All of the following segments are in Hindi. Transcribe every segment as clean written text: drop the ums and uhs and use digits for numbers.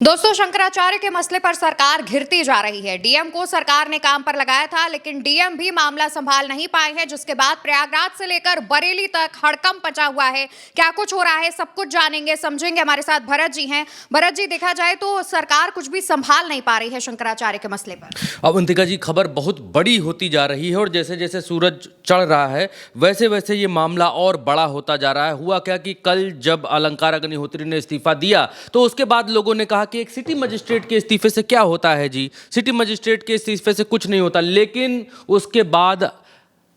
दोस्तों, शंकराचार्य के मसले पर सरकार घिरती जा रही है। डीएम को सरकार ने काम पर लगाया था, लेकिन डीएम भी मामला संभाल नहीं पाए हैं, जिसके बाद प्रयागराज से लेकर बरेली तक हड़कंप मचा हुआ है। क्या कुछ हो रहा है, सब कुछ जानेंगे, समझेंगे। हमारे साथ भरत जी हैं। भरत जी, देखा जाए तो सरकार कुछ भी संभाल नहीं पा रही है शंकराचार्य के मसले पर। अवंतिका जी, खबर बहुत बड़ी होती जा रही है और जैसे जैसे सूरज चढ़ रहा है वैसे वैसे ये मामला और बड़ा होता जा रहा है। हुआ क्या कि कल जब अलंकार अग्निहोत्री ने इस्तीफा दिया तो उसके बाद लोगों ने कहा कि एक सिटी मजिस्ट्रेट के इस्तीफे से क्या होता है जी, सिटी मजिस्ट्रेट के इस्तीफे से कुछ नहीं होता। लेकिन उसके बाद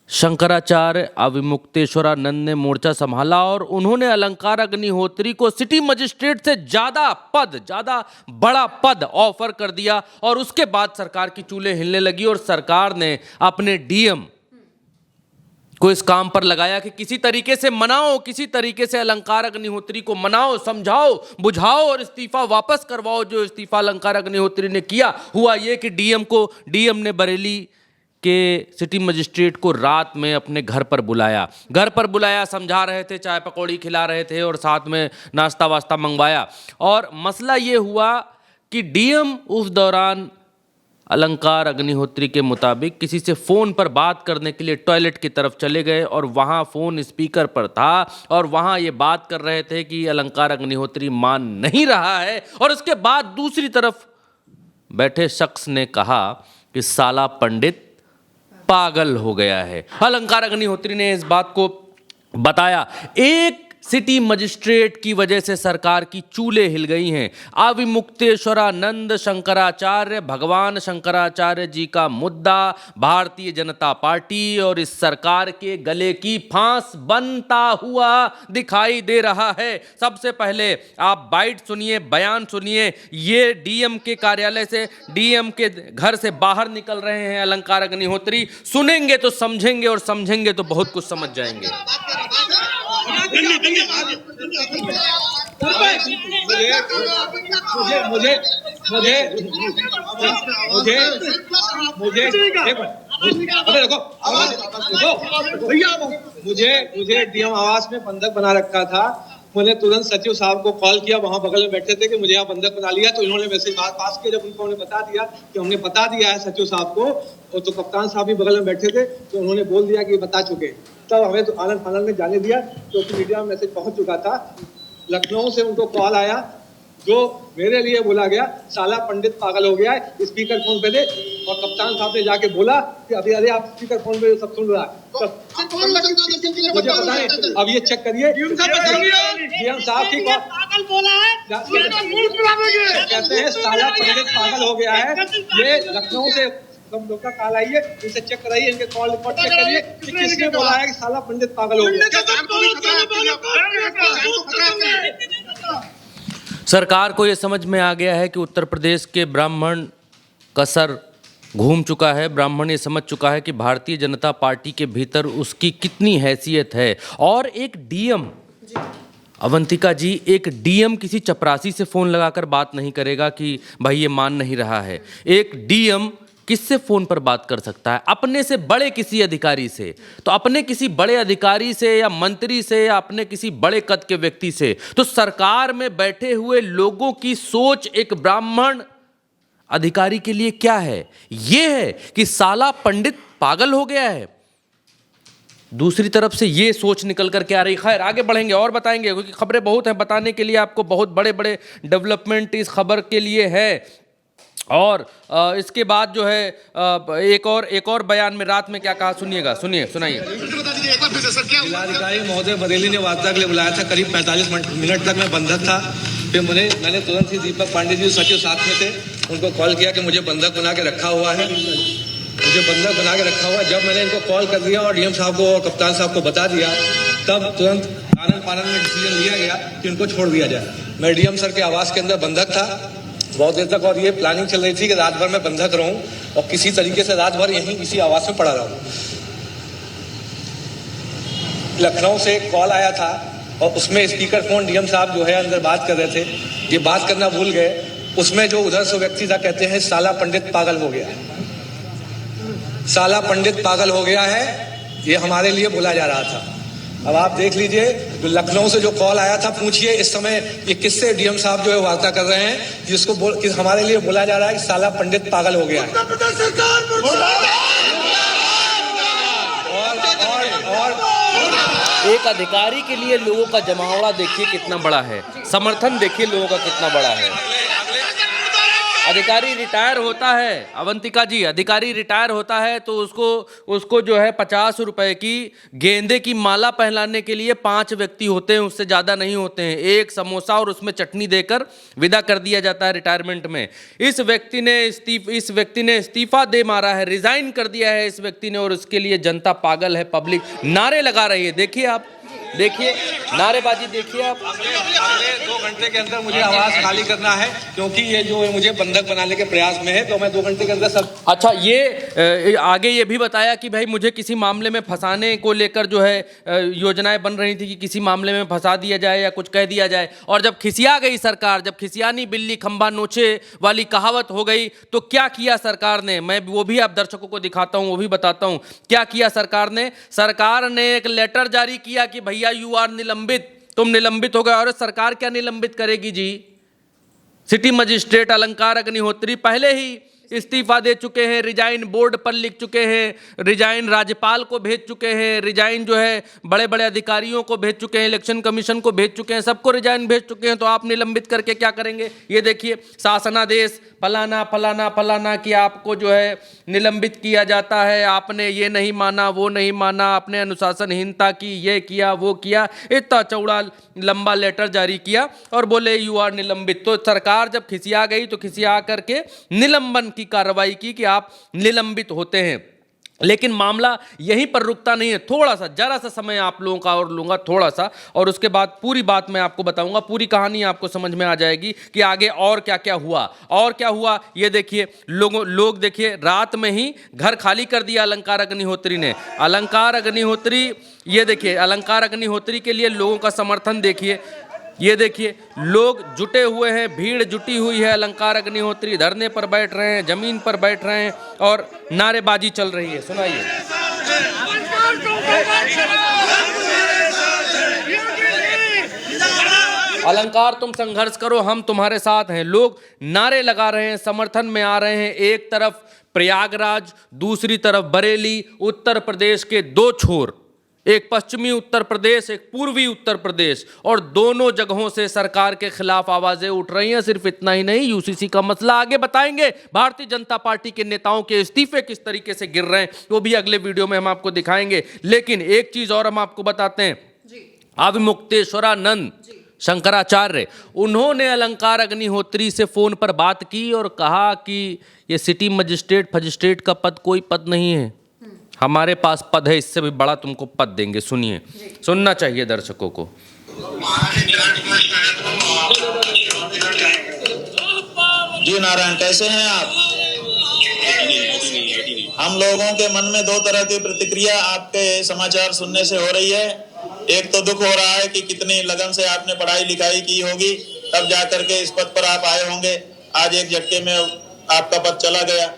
शंकराचार्य अविमुक्तेश्वरानंद ने मोर्चा संभाला और उन्होंने अलंकार अग्निहोत्री को सिटी मजिस्ट्रेट से ज्यादा बड़ा पद ऑफर कर दिया और उसके बाद सरकार की चूल्हे हिलने लगी और सरकार ने अपने डीएम को इस काम पर लगाया कि किसी तरीके से मनाओ, किसी तरीके से अलंकार अग्निहोत्री को मनाओ, समझाओ, बुझाओ और इस्तीफा वापस करवाओ। जो इस्तीफा अलंकार अग्निहोत्री ने किया, हुआ ये कि डीएम ने बरेली के सिटी मजिस्ट्रेट को रात में अपने घर पर बुलाया, समझा रहे थे, चाय पकौड़ी खिला रहे थे और साथ में नाश्ता वास्ता मंगवाया। और मसला ये हुआ कि डीएम उस दौरान अलंकार अग्निहोत्री के मुताबिक किसी से फ़ोन पर बात करने के लिए टॉयलेट की तरफ चले गए और वहाँ फ़ोन स्पीकर पर था और वहाँ ये बात कर रहे थे कि अलंकार अग्निहोत्री मान नहीं रहा है। और उसके बाद दूसरी तरफ बैठे शख्स ने कहा कि साला पंडित पागल हो गया है। अलंकार अग्निहोत्री ने इस बात को बताया। एक सिटी मजिस्ट्रेट की वजह से सरकार की चूल्हे हिल गई हैं। अविमुक्तेश्वरानंद शंकराचार्य, भगवान शंकराचार्य जी का मुद्दा भारतीय जनता पार्टी और इस सरकार के गले की फांस बनता हुआ दिखाई दे रहा है। सबसे पहले आप बाइट सुनिए, बयान सुनिए। ये डीएम के कार्यालय से, डीएम के घर से बाहर निकल रहे हैं अलंकार अग्निहोत्री। सुनेंगे तो समझेंगे और समझेंगे तो बहुत कुछ समझ जाएंगे। मुझे डीएम आवास में बंधक बना रखा था। मैंने तुरंत सचिव साहब को कॉल किया, वहां बगल में बैठे थे, कि मुझे यहाँ बंधक बना लिया। तो इन्होंने मैसेज पास किया। जब उनको हमने बता दिया कि हमने बता दिया है सचिव साहब को, और तो कप्तान साहब भी बगल में बैठे थे, तो उन्होंने बोल दिया कि बता चुके। तब हमें तो आनंद फानंद में जाने दिया, क्योंकि मीडिया में मैसेज पहुंच चुका था। लखनऊ से उनको कॉल आया, जो मेरे लिए बोला गया, साला पंडित पागल हो गया है, स्पीकर फोन पे दे। और कप्तान साहब ने जाके बोला कि अरे आप स्पीकर फोन पे सब सुन रहा है। मुझे पता है, अब ये चेक करिए। डीएम साहब की पागल बोला है, कहते हैं साला पंडित पागल हो गया है। ये लखनऊ से सब लोग का कॉल आई है, इनसे चेक कराइए, इनके कॉल रिकॉर्ड चेक करिए कि किसने बोला है कि साला पंडित पागल हो गया। सरकार को यह समझ में आ गया है कि उत्तर प्रदेश के ब्राह्मण का सर घूम चुका है। ब्राह्मण ये समझ चुका है कि भारतीय जनता पार्टी के भीतर उसकी कितनी हैसियत है। और एक डीएम, अवंतिका जी, एक डीएम किसी चपरासी से फ़ोन लगाकर बात नहीं करेगा कि भाई ये मान नहीं रहा है। एक डीएम किससे फ़ोन पर बात कर सकता है? अपने से बड़े किसी अधिकारी से। तो अपने किसी बड़े अधिकारी से या मंत्री से या अपने किसी बड़े कद के व्यक्ति से। तो सरकार में बैठे हुए लोगों की सोच एक ब्राह्मण अधिकारी के लिए क्या है? ये है कि साला पंडित पागल हो गया है। दूसरी तरफ से ये सोच निकल कर के आ रही। खैर, आगे बढ़ेंगे और बताएंगे, क्योंकि खबरें बहुत हैं बताने के लिए आपको। बहुत बड़े बड़े डेवलपमेंट इस खबर के लिए है। और इसके बाद जो है एक और बयान में रात में क्या कहा, सुनिएगा, सुनाइए। जिलाधिकारी महोदय बरेली ने वार्ता के लिए बुलाया था। करीब 45 मिनट तक मैं बंधक था। फिर मैंने तुरंत ही दीपक पांडे जी सचिव साथ में थे, उनको कॉल किया कि मुझे बंधक बना के रखा हुआ है, जब मैंने इनको कॉल कर दिया और डीएम साहब को और कप्तान साहब को बता दिया, तब तुरंत आनंद फानंद में डिसीजन लिया गया कि उनको छोड़ दिया जाए। मैं डीएम सर के आवास के अंदर बंधक था बहुत देर तक, और ये प्लानिंग चल रही थी कि रात भर मैं बंधक रहूं और किसी तरीके से रात भर यहीं इसी आवास में पड़ा रहूं। लखनऊ से एक कॉल आया था और उसमें स्पीकर फोन डीएम साहब जो है अंदर बात कर रहे थे, ये बात करना भूल गए। उसमें जो उधर से व्यक्ति था, कहते हैं साला पंडित पागल हो गया है, साला पंडित पागल हो गया है, ये हमारे लिए बोला जा रहा था। अब आप देख लीजिए, जो लखनऊ से जो कॉल आया था, पूछिए इस समय ये किससे डीएम साहब जो है वार्ता कर रहे हैं, जिसको कि हमारे लिए बोला जा रहा है कि साला पंडित पागल हो गया है। और एक अधिकारी के लिए लोगों का जमावड़ा देखिए कितना बड़ा है, समर्थन देखिए लोगों का कितना बड़ा है। अधिकारी रिटायर होता है, अवंतिका जी, अधिकारी रिटायर होता है तो उसको जो है 50 रुपए की गेंदे की माला पहनाने के लिए 5 व्यक्ति होते हैं, उससे ज़्यादा नहीं होते हैं। एक समोसा और उसमें चटनी देकर विदा कर दिया जाता है रिटायरमेंट में। इस व्यक्ति ने इस्तीफा दे मारा है, रिजाइन कर दिया है इस व्यक्ति ने, और उसके लिए जनता पागल है, पब्लिक नारे लगा रही है। देखिए आप, देखिए नारेबाजी देखिए आप। अगले 2 घंटे के अंदर मुझे आवास खाली करना है, क्योंकि ये जो है मुझे बंधक बनाने के प्रयास में है, तो मैं 2 घंटे के अंदर सब। अच्छा, ये आगे ये भी बताया कि भाई मुझे किसी मामले में फंसाने को लेकर जो है योजनाएं बन रही थी कि किसी मामले में फंसा दिया जाए या कुछ कह दिया जाए, और जब खिसिया गई सरकार, जब खिसियानी बिल्ली खंबा नोचे वाली कहावत हो गई, तो क्या किया सरकार ने, मैं वो भी आप दर्शकों को दिखाता हूँ, वो भी बताता हूँ क्या किया सरकार ने। सरकार ने एक लेटर जारी किया कि भैया यू आर निलंबित, तुम निलंबित हो गए। और सरकार क्या निलंबित करेगी जी? सिटी मजिस्ट्रेट अलंकार अग्निहोत्री पहले ही इस्तीफा दे चुके हैं, रिजाइन बोर्ड पर लिख चुके हैं, रिजाइन राज्यपाल को भेज चुके हैं, रिजाइन जो है बड़े बड़े अधिकारियों को भेज चुके हैं, इलेक्शन कमीशन को भेज चुके हैं, सबको रिजाइन भेज चुके हैं। तो आप निलंबित करके क्या करेंगे? ये देखिए, शासनादेश फलाना फलाना फलाना कि आपको जो है निलंबित किया जाता है, आपने ये नहीं माना, वो नहीं माना, आपने अनुशासनहीनता की, ये किया, वो किया, इतना चौड़ा लंबा लेटर जारी किया और बोले यू आर निलंबित। तो सरकार जब खिसिया गई तो खिसिया करके निलंबन की कार्रवाई की कि आप निलंबित होते हैं। लेकिन मामला यहीं पर रुकता नहीं है, थोड़ा सा, जरा सा समय आप लोगों का और लूंगा, थोड़ा सा, और उसके बाद पूरी बात मैं आपको बताऊंगा, पूरी कहानी आपको समझ में आ जाएगी कि आगे और क्या क्या हुआ। और क्या हुआ ये देखिए, लोग देखिए, रात में ही घर खाली कर दिया अलंकार अग्निहोत्री ने। अलंकार अग्निहोत्री, ये देखिए, अलंकार अग्निहोत्री के लिए लोगों का समर्थन देखिए, ये देखिए, लोग जुटे हुए हैं, भीड़ जुटी हुई है। अलंकार अग्निहोत्री धरने पर बैठ रहे हैं, जमीन पर बैठ रहे हैं और नारेबाजी चल रही है। सुनाइए। अलंकार तुम संघर्ष करो, हम तुम्हारे साथ हैं। लोग नारे लगा रहे हैं, समर्थन में आ रहे हैं। एक तरफ प्रयागराज, दूसरी तरफ बरेली, उत्तर प्रदेश के 2 छोर, एक पश्चिमी उत्तर प्रदेश, एक पूर्वी उत्तर प्रदेश, और दोनों जगहों से सरकार के खिलाफ आवाजें उठ रही हैं। सिर्फ इतना ही नहीं, यूसीसी का मसला आगे बताएंगे, भारतीय जनता पार्टी के नेताओं के इस्तीफे किस तरीके से गिर रहे हैं वो भी अगले वीडियो में हम आपको दिखाएंगे। लेकिन एक चीज और हम आपको बताते हैं, अविमुक्तेश्वरानंद शंकराचार्य, उन्होंने अलंकार अग्निहोत्री से फोन पर बात की और कहा कि ये सिटी मजिस्ट्रेट फजिस्ट्रेट का पद कोई पद नहीं है, हमारे पास पद है, इससे भी बड़ा तुमको पद देंगे। सुनिए, सुनना चाहिए दर्शकों को। जी नारायण, कैसे हैं आप? हम लोगों के मन में 2 तरह की प्रतिक्रिया आपके समाचार सुनने से हो रही है। एक तो दुख हो रहा है कि कितनी लगन से आपने पढ़ाई लिखाई की होगी, तब जाकर के इस पद पर आप आए होंगे, आज एक झटके में आपका पद चला गया।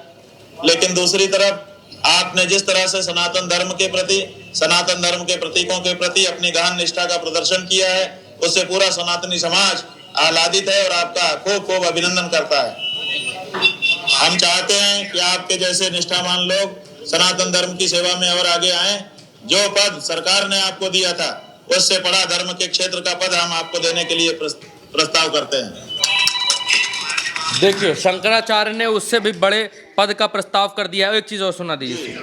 लेकिन दूसरी तरफ आपने जिस तरह से सनातन धर्म के प्रति, सनातन धर्म के प्रतीकों के प्रति अपनी गहन निष्ठा का प्रदर्शन किया है, उससे पूरा सनातनी समाज आह्लादित है और आपका खूब खूब अभिनंदन करता है। हम चाहते हैं कि आपके जैसे निष्ठावान लोग सनातन धर्म की सेवा में और आगे आएं। जो पद सरकार ने आपको दिया था, उससे बड़ा धर्म के क्षेत्र का पद हम आपको देने के लिए प्रस्ताव करते हैं। देखिए, शंकराचार्य ने उससे भी बड़े पद का प्रस्ताव कर दिया है। एक चीज और सुना दीजिए।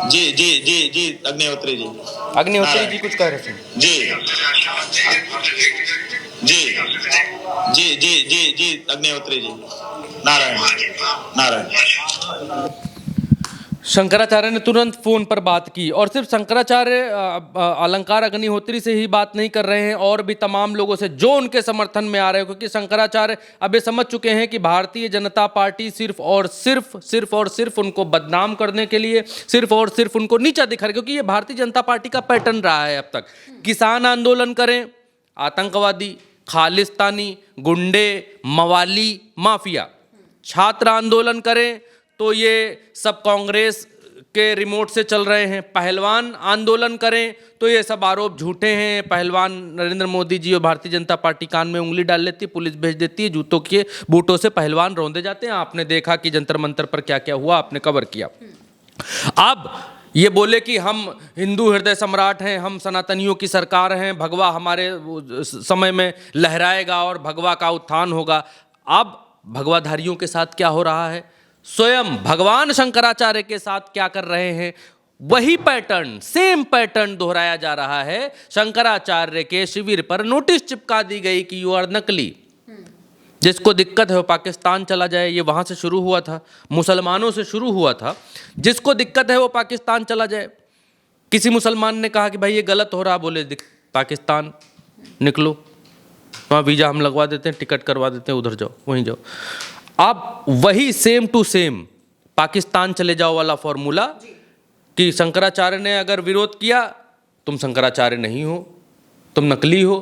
जी जी जी जी अग्निहोत्री जी, अग्निहोत्री जी कुछ कह रहे थे। जी जी जी जी जी जी अग्निहोत्री जी, नारायण नारायण। शंकराचार्य ने तुरंत फोन पर बात की, और सिर्फ शंकराचार्य अलंकार अग्निहोत्री से ही बात नहीं कर रहे हैं, और भी तमाम लोगों से जो उनके समर्थन में आ रहे हैं, क्योंकि शंकराचार्य अब ये समझ चुके हैं कि भारतीय जनता पार्टी सिर्फ और सिर्फ उनको बदनाम करने के लिए, सिर्फ और सिर्फ उनको नीचा दिखा रही, क्योंकि ये भारतीय जनता पार्टी का पैटर्न रहा है अब तक। किसान आंदोलन करें, आतंकवादी, खालिस्तानी, गुंडे, मवाली, माफिया। छात्र आंदोलन करें तो ये सब कांग्रेस के रिमोट से चल रहे हैं, पहलवान आंदोलन करें तो ये सब आरोप झूठे हैं। पहलवान नरेंद्र मोदी जी और भारतीय जनता पार्टी कान में उंगली डाल लेती है, पुलिस भेज देती है, जूतों के बूटों से पहलवान रौंदे जाते हैं। आपने देखा कि जंतर मंतर पर क्या क्या हुआ, आपने कवर किया। अब ये बोले कि हम हिंदू हृदय सम्राट हैं, हम सनातनियों की सरकार हैं, भगवा हमारे समय में लहराएगा और भगवा का उत्थान होगा। अब भगवाधारियों के साथ क्या हो रहा है, स्वयं भगवान शंकराचार्य के साथ क्या कर रहे हैं, वही पैटर्न, सेम पैटर्न दोहराया जा रहा है। शंकराचार्य के शिविर पर नोटिस चिपका दी गई कि यू आर नकली। जिसको दिक्कत है वो पाकिस्तान चला जाए, ये वहां से शुरू हुआ था, मुसलमानों से शुरू हुआ था। जिसको दिक्कत है वो पाकिस्तान चला जाए। किसी मुसलमान ने कहा कि भाई ये गलत हो रहा, बोले पाकिस्तान निकलो, वहाँ वीजा हम लगवा देते हैं, टिकट करवा देते हैं, उधर जाओ, वहीं जाओ। अब वही सेम टू सेम पाकिस्तान चले जाओ वाला फॉर्मूला कि शंकराचार्य ने अगर विरोध किया, तुम शंकराचार्य नहीं हो, तुम नकली हो,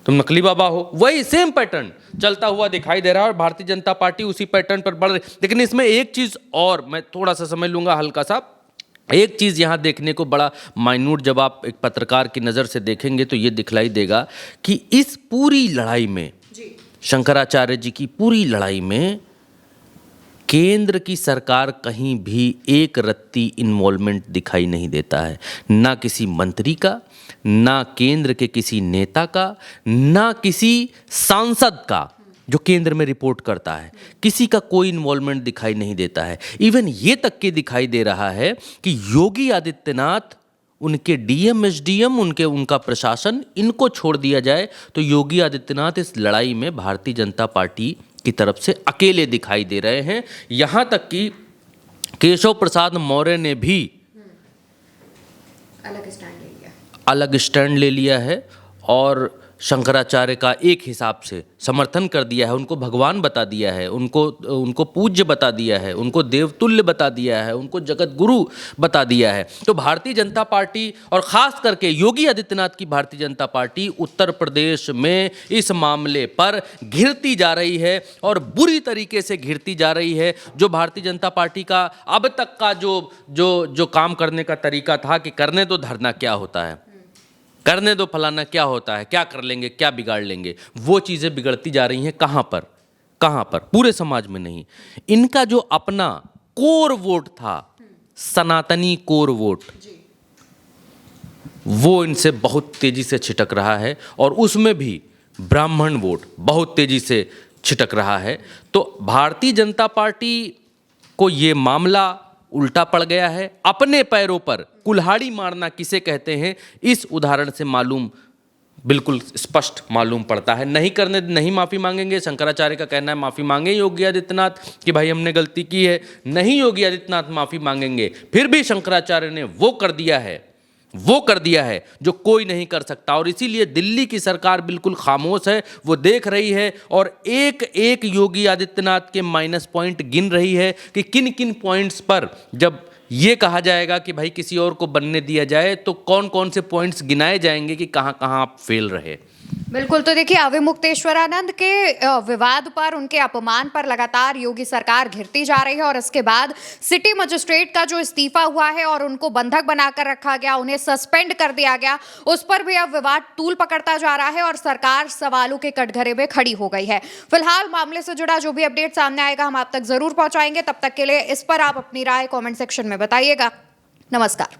तुम नकली बाबा हो। वही सेम पैटर्न चलता हुआ दिखाई दे रहा है और भारतीय जनता पार्टी उसी पैटर्न पर बढ़ रही। लेकिन इसमें एक चीज और, मैं थोड़ा सा समझ लूंगा हल्का सा, एक चीज यहां देखने को बड़ा माइन्यूट, जब आप एक पत्रकार की नजर से देखेंगे तो ये दिखलाई देगा कि इस पूरी लड़ाई में, शंकराचार्य जी की पूरी लड़ाई में, केंद्र की सरकार कहीं भी एक रत्ती इन्वॉल्वमेंट दिखाई नहीं देता है। ना किसी मंत्री का, ना केंद्र के किसी नेता का, ना किसी सांसद का जो केंद्र में रिपोर्ट करता है, किसी का कोई इन्वॉल्वमेंट दिखाई नहीं देता है। इवन ये तक के दिखाई दे रहा है कि योगी आदित्यनाथ, उनके डीएम एसडीएम, उनका प्रशासन, इनको छोड़ दिया जाए तो योगी आदित्यनाथ इस लड़ाई में भारतीय जनता पार्टी की तरफ से अकेले दिखाई दे रहे हैं। यहां तक कि केशव प्रसाद मौर्य ने भी अलग स्टैंड ले लिया है और शंकराचार्य का एक हिसाब से समर्थन कर दिया है, उनको भगवान बता दिया है, उनको पूज्य बता दिया है, उनको देवतुल्य बता दिया है, उनको जगत गुरु बता दिया है। तो भारतीय जनता पार्टी और ख़ास करके योगी आदित्यनाथ की भारतीय जनता पार्टी उत्तर प्रदेश में इस मामले पर घिरती जा रही है और बुरी तरीके से घिरती जा रही है। जो भारतीय जनता पार्टी का अब तक का जो काम करने का तरीका था कि करने दो धरना क्या होता है, करने दो फलाना क्या होता है, क्या कर लेंगे, क्या बिगाड़ लेंगे, वो चीज़ें बिगड़ती जा रही हैं। कहाँ पर? पूरे समाज में नहीं। इनका जो अपना कोर वोट था, सनातनी कोर वोट, वो इनसे बहुत तेजी से छिटक रहा है और उसमें भी ब्राह्मण वोट बहुत तेजी से छिटक रहा है। तो भारतीय जनता पार्टी को ये मामला उल्टा पड़ गया है। अपने पैरों पर कुल्हाड़ी मारना किसे कहते हैं, इस उदाहरण से मालूम, बिल्कुल स्पष्ट मालूम पड़ता है। नहीं माफ़ी मांगेंगे। शंकराचार्य का कहना है माफ़ी मांगे योगी आदित्यनाथ कि भाई हमने गलती की है। नहीं योगी आदित्यनाथ माफ़ी मांगेंगे। फिर भी शंकराचार्य ने वो कर दिया है जो कोई नहीं कर सकता। और इसीलिए दिल्ली की सरकार बिल्कुल खामोश है, वो देख रही है और एक एक योगी आदित्यनाथ के माइनस पॉइंट गिन रही है कि किन किन पॉइंट्स पर जब ये कहा जाएगा कि भाई किसी और को बनने दिया जाए तो कौन कौन से पॉइंट्स गिनाए जाएंगे कि कहाँ कहाँ आप फेल रहे। बिल्कुल। तो देखिए, अविमुक्तेश्वरानंद के विवाद पर, उनके अपमान पर लगातार योगी सरकार घिरती जा रही है और इसके बाद सिटी मजिस्ट्रेट का जो इस्तीफा हुआ है और उनको बंधक बनाकर रखा गया, उन्हें सस्पेंड कर दिया गया, उस पर भी अब विवाद तूल पकड़ता जा रहा है और सरकार सवालों के कटघरे में खड़ी हो गई है। फिलहाल मामले से जुड़ा जो भी अपडेट सामने आएगा हम आप तक जरूर पहुंचाएंगे। तब तक के लिए इस पर आप अपनी राय कॉमेंट सेक्शन में बताइएगा। नमस्कार।